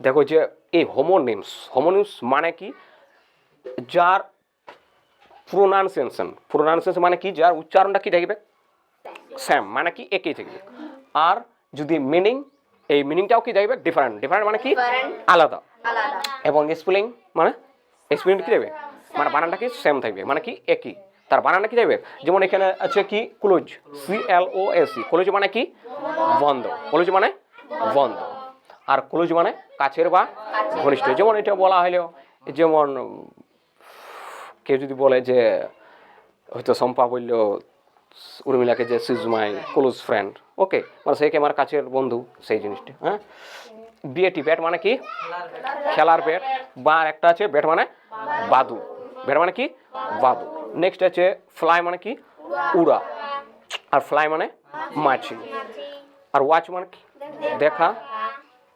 দেখো যে এই হোমোনিমস মানে কি, যার প্রোনাউন্সিয়েশন মানে কি, যার উচ্চারণটা কি থাকবে সেম, মানে কি একই থাকবে। আর যদি মিনিং, এই মিনিংটাও কি থাকবে ডিফারেন্ট মানে কি আলাদা। এবং স্পেলিং মানে স্পেলিং কি থাকবে, মানে বানানটা কি সেম থাকবে, মানে কি একই, তার বানানটা কি থাকবে। যেমন এখানে আছে কি ক্লোজ, CLOSE, ক্লোজ মানে কি বন্ধ, ক্লোজ মানে বন্ধ। আর ক্লোজ মানে কাছের বা ঘনিষ্ঠ। যেমন এটা বলা হলো, যেমন কেউ যদি বলে যে, হয়তো শম্পা বলল উর্মিলাকে যে she is my close friend, okay, মানে সে কি আমার কাছের বন্ধু, সেই জিনিসটা। হ্যাঁ, বিএটি ব্যাট মানে কি খেলার ব্যাট, বা একটা আছে ব্যাট মানে বাদু, ব্যাট মানে কি বাদু। নেক্সট আছে ফ্লাই মানে কি উড়া, আর ফ্লাই মানে মাছি। আর ওয়াচ মানে কি দেখা,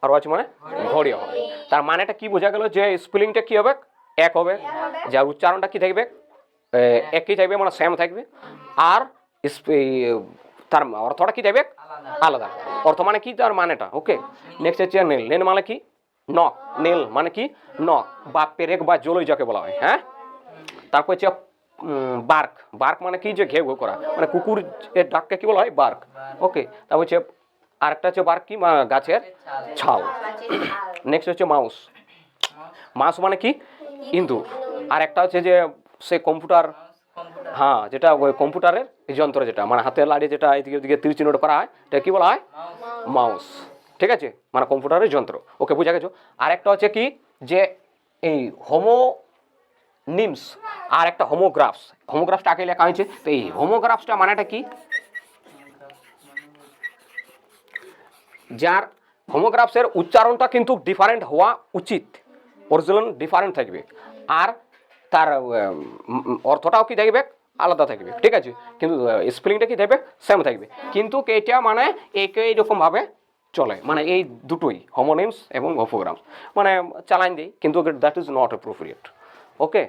আর ওয়াচ মানে ঘড়ি হবে। তার মানেটা কি বোঝা গেল, যে স্পেলিংটা কি হবে এক হবে, যার উচ্চারণটা কি থাকবে একই থাকবে, মানে সেম থাকবে। আর তার অর্থটা কি থাকবে আলাদা, অর্থ মানে কি তার মানেটা। ওকে, নেক্সট হচ্ছে নেল মানে কি নখ, নেল মানে কি নখ বা পেরেক বা জলই যাকে বলা হয়। হ্যাঁ, তারপর হচ্ছে বার্ক মানে কি যে ঘেউ ঘেউ করা, মানে কুকুর এর ডাককে কি বলা হয় বার্ক। ওকে, তারপর হচ্ছে আরেকটা হচ্ছে বার্ক কি গাছের ছাল। নেক্সট হচ্ছে মাউস মানে কি ইঁদুর। আর একটা হচ্ছে যে সে কম্পিউটার, হ্যাঁ, যেটা ওই কম্পিউটারের যন্ত্র, যেটা মানে হাতের লাড়িয়ে যেটা এদিকে ওদিকে তীর চিহ্নটা করা হয়, এটা কি বলা হয় মাউস। ঠিক আছে, মানে কম্পিউটারের যন্ত্র। ওকে, বুঝা গেছো। আর একটা হচ্ছে কি যে এই হোমোনিমস আর একটা হোমোগ্রাফসটা আগে লেখা হয়েছে। তো এই হোমোগ্রাফসটা মানেটা কি, যার হোমোগ্রাফসের উচ্চারণটা কিন্তু ডিফারেন্ট হওয়া উচিত, অরিজিনাল ডিফারেন্ট থাকবে, আর তার অর্থটাও কি থাকবে আলাদা থাকবে। ঠিক আছে, কিন্তু স্পেলিংটা কি থাকবে সেম থাকবে। কিন্তু এটা মানে একই রকমভাবে চলে, মানে এই দুটোই হোমোনিমস এবং হোমোগ্রাফস মানে চালান দিই, কিন্তু that is not appropriate. Okay.